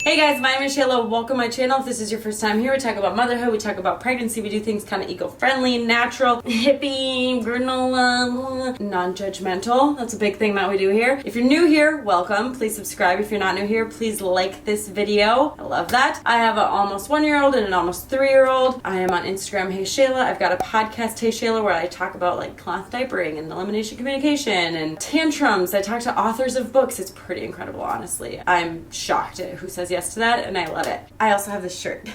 Hey guys, my name is Shayla. Welcome to my channel. If this is your first time here, we talk about motherhood, we talk about pregnancy, we do things kind of eco-friendly, natural, hippie, granola, non-judgmental. That's a big thing that we do here. If you're new here, welcome. Please subscribe. If you're not new here, please like this video. I love that. I have an almost 1-year-old and an almost 3-year-old. I am on Instagram, HEYSHAYLA. I've got a podcast, HEYSHAYLA, where I talk about like cloth diapering and elimination communication and tantrums. I talk to authors of books. It's pretty incredible, honestly. I'm shocked at who says yes to that, and I love it. I also have this shirt.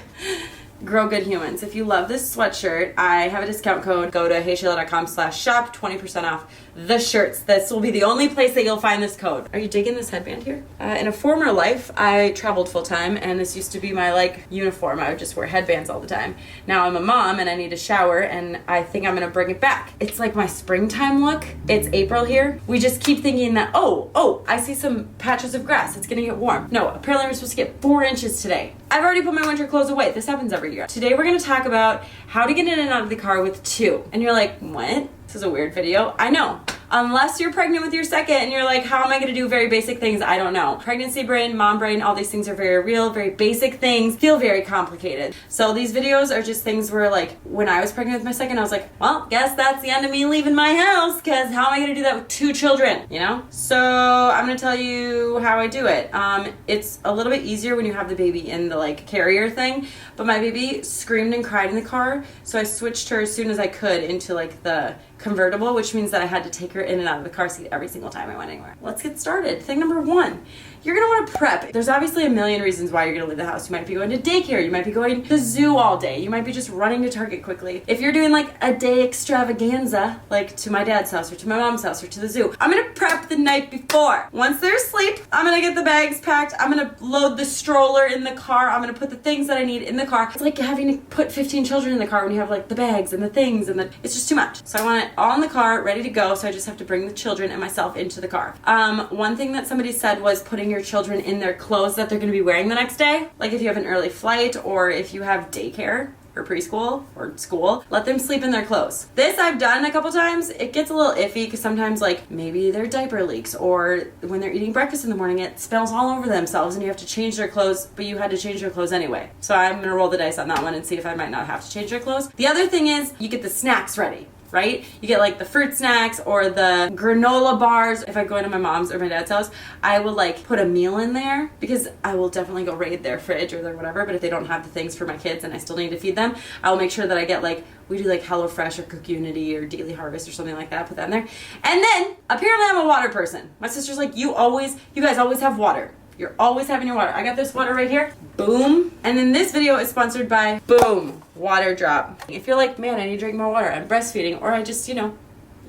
Grow Good Humans. If you love this sweatshirt, I have a discount code. Go to heyshayla.com/shop, 20% off the shirts. This will be the only place that you'll find this code. Are you digging this headband here? In a former life, I traveled full time, and this used to be my like uniform. I would just wear headbands all the time. Now I'm a mom and I need a shower, and I think I'm gonna bring it back. It's like my springtime look. It's April here. We just keep thinking that, oh, I see some patches of grass. It's gonna get warm. No, apparently we're supposed to get 4 inches today. I've already put my winter clothes away. This happens every year. Today we're gonna talk about how to get in and out of the car with 2. And you're like, what? This is a weird video. I know. Unless you're pregnant with your second and you're like, how am I gonna do very basic things? I don't know. Pregnancy brain, mom brain, all these things are very real, very basic things, feel very complicated. So these videos are just things where like, when I was pregnant with my second, I was like, well, guess that's the end of me leaving my house, because how am I gonna do that with 2 children, you know? So I'm gonna tell you how I do it. It's a little bit easier when you have the baby in the like carrier thing, but my baby screamed and cried in the car, so I switched her as soon as I could into like the convertible, which means that I had to take her in and out of the car seat every single time I went anywhere. Let's get started. Thing number 1, you're gonna wanna prep. There's obviously a million reasons why you're gonna leave the house. You might be going to daycare, you might be going to the zoo all day, you might be just running to Target quickly. If you're doing like a day extravaganza, like to my dad's house or to my mom's house or to the zoo, I'm gonna prep the night before. Once they're asleep, I'm gonna get the bags packed, I'm gonna load the stroller in the car, I'm gonna put the things that I need in the car. It's like having to put 15 children in the car when you have like the bags and the things and it's just too much. So I want it all in the car, ready to go, so I just have to bring the children and myself into the car. One thing that somebody said was putting your children in their clothes that they're going to be wearing the next day. Like if you have an early flight or if you have daycare or preschool or school, let them sleep in their clothes. This I've done a couple times. It gets a little iffy because sometimes like maybe their diaper leaks, or when they're eating breakfast in the morning it spills all over themselves and you have to change their clothes, but you had to change their clothes anyway. So I'm gonna roll the dice on that one and see if I might not have to change their clothes. The other thing is you get the snacks ready. Right? You get like the fruit snacks or the granola bars. If I go into my mom's or my dad's house, I will like put a meal in there because I will definitely go raid their fridge or their whatever, but if they don't have the things for my kids and I still need to feed them, I will make sure that I get like, we do like HelloFresh or Cook Unity or Daily Harvest or something like that, put that in there. And then apparently I'm a water person. My sister's like, you guys always have water. You're always having your water. I got this water right here. Boom. And then this video is sponsored by Boom Water Drop. If you're like, man, I need to drink more water, I'm breastfeeding, or I just, you know,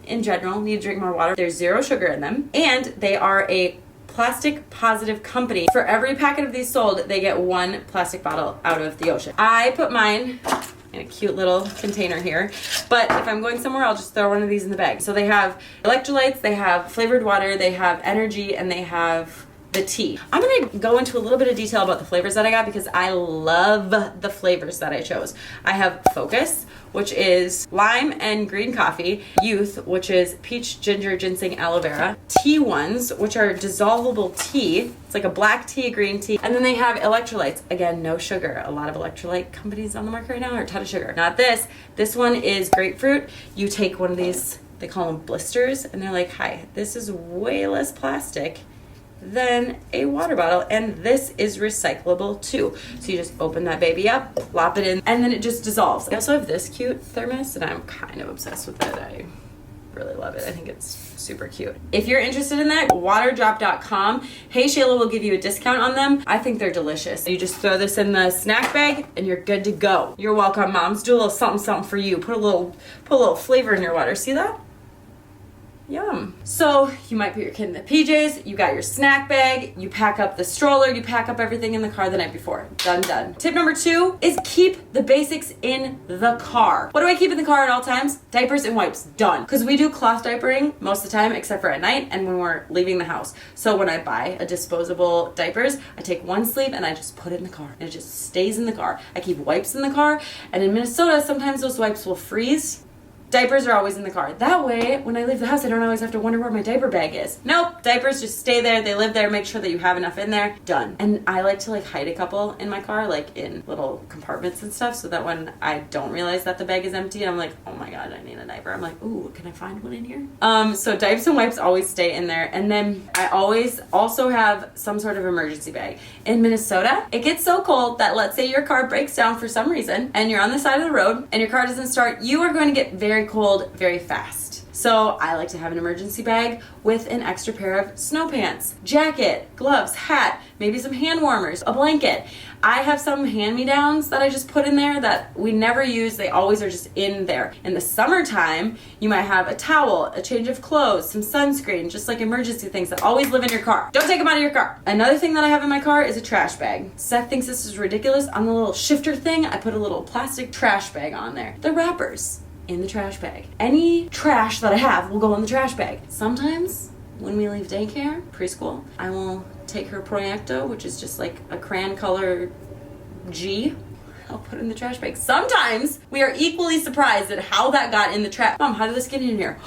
in general need to drink more water, there's 0 sugar in them, and they are a plastic positive company. For every packet of these sold, they get 1 plastic bottle out of the ocean. I put mine in a cute little container here, but if I'm going somewhere, I'll just throw one of these in the bag. So they have electrolytes, they have flavored water, they have energy, and they have the tea. I'm gonna go into a little bit of detail about the flavors that I got because I love the flavors that I chose. I have Focus, which is lime and green coffee. Youth, which is peach, ginger, ginseng, aloe vera. Tea ones, which are dissolvable tea. It's like a black tea, green tea. And then they have electrolytes. Again, no sugar. A lot of electrolyte companies on the market right now are a ton of sugar. Not this. This one is grapefruit. You take one of these, they call them blisters, and they're like, hi, this is way less plastic than a water bottle, and this is recyclable too. So you just open that baby up, plop it in, and then it just dissolves. I also have this cute thermos and I'm kind of obsessed with it. I really love it. I think it's super cute. If you're interested in that, waterdrop.com. HEYSHAYLA will give you a discount on them. I think they're delicious. You just throw this in the snack bag and you're good to go. You're welcome, moms. Do a little something for you. Put a little flavor in your water. See that? Yum. So you might put your kid in the PJs, you got your snack bag, you pack up the stroller, you pack up everything in the car the night before. Done. Tip number 2 is keep the basics in the car. What do I keep in the car at all times? Diapers and wipes. Done. Because we do cloth diapering most of the time except for at night and when we're leaving the house. So when I buy a disposable diapers, I take one sleeve and I just put it in the car and it just stays in the car. I keep wipes in the car, and in Minnesota sometimes those wipes will freeze. Diapers are always in the car. That way, when I leave the house, I don't always have to wonder where my diaper bag is. Nope, diapers just stay there. They live there. Make sure that you have enough in there. Done. And I like to like hide a couple in my car, like in little compartments and stuff, so that when I don't realize that the bag is empty, I'm like, oh my god, I need a diaper. I'm like, ooh, can I find one in here? So diapers and wipes always stay in there. And then I always also have some sort of emergency bag. In Minnesota, it gets so cold that let's say your car breaks down for some reason and you're on the side of the road and your car doesn't start, you are going to get very cold very fast. So I like to have an emergency bag with an extra pair of snow pants, jacket, gloves, hat, maybe some hand warmers, a blanket. I have some hand-me-downs that I just put in there that we never use. They always are just in there. In the summertime, you might have a towel, a change of clothes, some sunscreen, just like emergency things that always live in your car. Don't take them out of your car. Another thing that I have in my car is a trash bag. Seth thinks this is ridiculous. On the little shifter thing, I put a little plastic trash bag on there. The wrappers in the trash bag. Any trash that I have will go in the trash bag. Sometimes when we leave daycare, preschool, I will take her Proyecto, which is just like a crayon color G. I'll put it in the trash bag. Sometimes we are equally surprised at how that got in the trash. Mom, how did this get in here?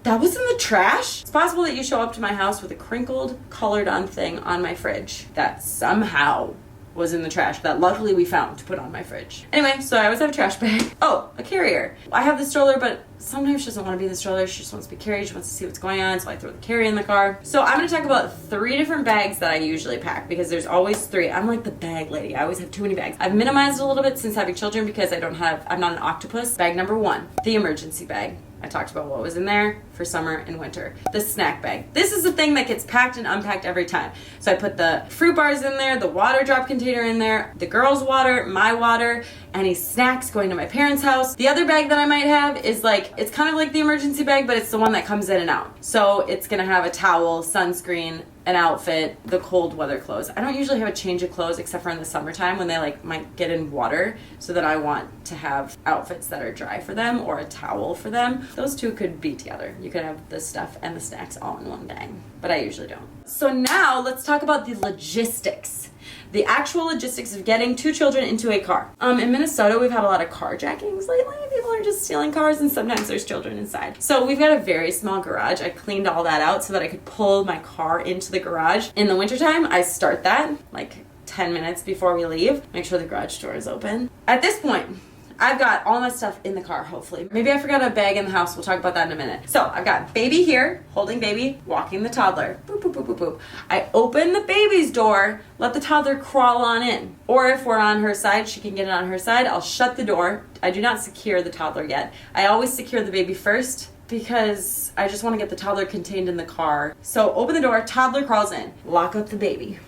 That was in the trash? It's possible that you show up to my house with a crinkled, colored on thing on my fridge that somehow was in the trash that luckily we found to put on my fridge. Anyway, so I always have a trash bag. Oh, a carrier. I have the stroller, but sometimes she doesn't want to be in the stroller. She just wants to be carried. She wants to see what's going on, so I throw the carrier in the car. So I'm going to talk about 3 different bags that I usually pack because there's always 3. I'm like the bag lady. I always have too many bags. I've minimized a little bit since having children because I'm not an octopus. Bag number 1, the emergency bag. I talked about what was in there for summer and winter. The snack bag. This is the thing that gets packed and unpacked every time. So I put the fruit bars in there, the water drop container in there, the girls' water, my water, any snacks going to my parents' house. The other bag that I might have is like, it's kind of like the emergency bag, but it's the one that comes in and out. So it's gonna have a towel, sunscreen, an outfit, the cold weather clothes. I don't usually have a change of clothes except for in the summertime when they like might get in water, so that I want to have outfits that are dry for them or a towel for them. Those two could be together. You could have the stuff and the snacks all in one bag, but I usually don't. So now let's talk about the logistics. The actual logistics of getting 2 children into a car. In Minnesota, we've had a lot of carjackings lately. People are just stealing cars and sometimes there's children inside. So we've got a very small garage. I cleaned all that out so that I could pull my car into the garage. In the wintertime, I start that like 10 minutes before we leave. Make sure the garage door is open. At this point, I've got all my stuff in the car, hopefully. Maybe I forgot a bag in the house. We'll talk about that in a minute. So I've got baby here, holding baby, walking the toddler. Boop, boop, boop, boop, boop. I open the baby's door, let the toddler crawl on in. Or if we're on her side, she can get it on her side. I'll shut the door. I do not secure the toddler yet. I always secure the baby first because I just want to get the toddler contained in the car. So open the door, toddler crawls in, lock up the baby.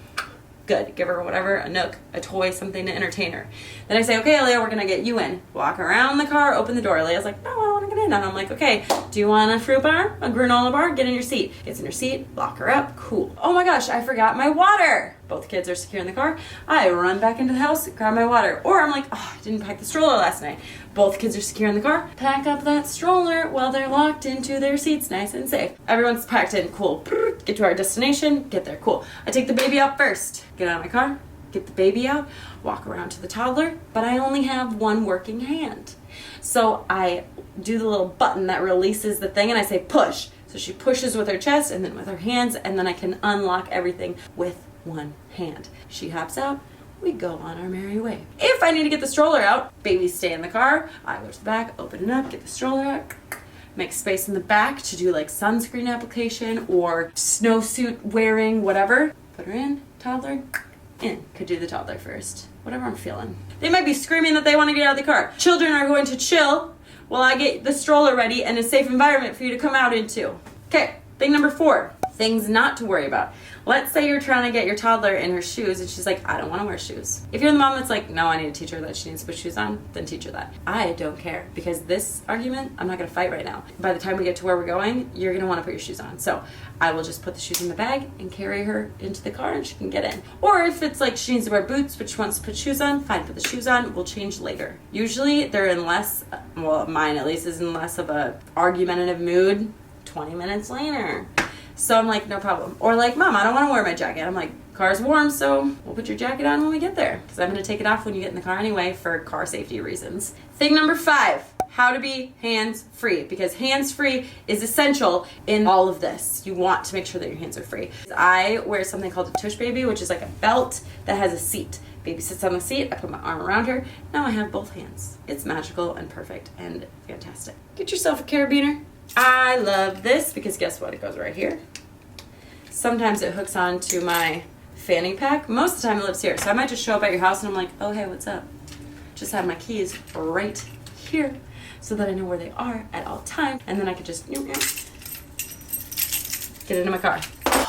Good. Give her whatever, a nook, a toy, something to entertain her. Then I say, okay, Leah, we're going to get you in. Walk around the car, open the door. Leah's like, no, I want to get in. And I'm like, okay, do you want a fruit bar, a granola bar? Get in your seat. Gets in her seat, lock her up. Cool. Oh my gosh, I forgot my water. Both kids are secure in the car. I run back into the house, grab my water. Or I'm like, oh, I didn't pack the stroller last night. Both kids are secure in the car. Pack up that stroller while they're locked into their seats, nice and safe. Everyone's packed in, cool. Get to our destination, get there, cool. I take the baby out first. Get out of my car, get the baby out, walk around to the toddler, but I only have one working hand. So I do the little button that releases the thing and I say push. So she pushes with her chest and then with her hands, and then I can unlock everything with one hand. She hops out, we go on our merry way. If I need to get the stroller out, babies stay in the car, I go to the back, open it up, get the stroller out, make space in the back to do like sunscreen application or snowsuit wearing, whatever. Put her in, toddler, in. Could do the toddler first. Whatever I'm feeling. They might be screaming that they want to get out of the car. Children are going to chill while I get the stroller ready and a safe environment for you to come out into. Okay, thing number 4. Things not to worry about. Let's say you're trying to get your toddler in her shoes and she's like, I don't want to wear shoes. If you're the mom that's like, no, I need to teach her that she needs to put shoes on, then teach her that. I don't care, because this argument, I'm not going to fight right now. By the time we get to where we're going, you're going to want to put your shoes on. So I will just put the shoes in the bag and carry her into the car and she can get in. Or if it's like she needs to wear boots but she wants to put shoes on, fine, put the shoes on, we'll change later. Usually they're in less, well, mine at least is in less of a argumentative mood 20 minutes later. So I'm like, no problem. Or like, Mom, I don't want to wear my jacket. I'm like, car's warm, so we'll put your jacket on when we get there. Because I'm going to take it off when you get in the car anyway for car safety reasons. Thing number 5, how to be hands-free, because hands-free is essential in all of this. You want to make sure that your hands are free. I wear something called a tush baby, which is like a belt that has a seat. Baby sits on the seat, I put my arm around her, now I have both hands. It's magical and perfect and fantastic. Get yourself a carabiner. I love this because guess what? It goes right here. Sometimes it hooks onto my fanny pack. Most of the time it lives here. So I might just show up at your house and I'm like, oh, hey, what's up? Just have my keys right here so that I know where they are at all times. And then I could just get into my car.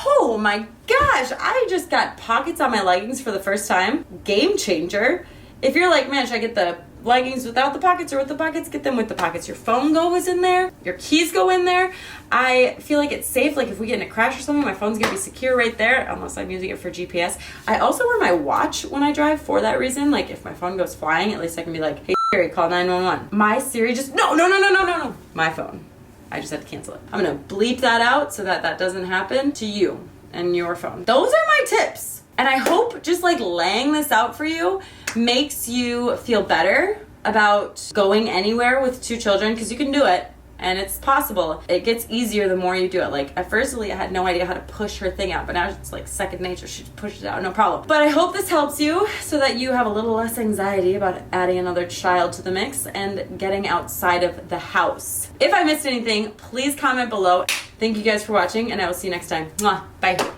Oh my gosh, I just got pockets on my leggings for the first time. Game changer. If you're like, man, should I get the leggings without the pockets or with the pockets? Get them with the pockets. Your phone goes in there. Your keys go in there. I feel like it's safe. Like if we get in a crash or something, my phone's gonna be secure right there, unless I'm using it for GPS. I also wear my watch when I drive for that reason. Like if my phone goes flying, at least I can be like, hey Siri, call 911. My Siri just, no. My phone. I just had to cancel it. I'm gonna bleep that out so that that doesn't happen to you and your phone. Those are my tips. And I hope just like laying this out for you makes you feel better about going anywhere with 2 children, because you can do it and it's possible. It gets easier the more you do it. Like at first Leah had no idea how to push her thing out, but now it's like second nature. She just pushes it out, no problem. But I hope this helps you so that you have a little less anxiety about adding another child to the mix and getting outside of the house. If I missed anything, please comment below. Thank you guys for watching and I will see you next time. Mwah. Bye.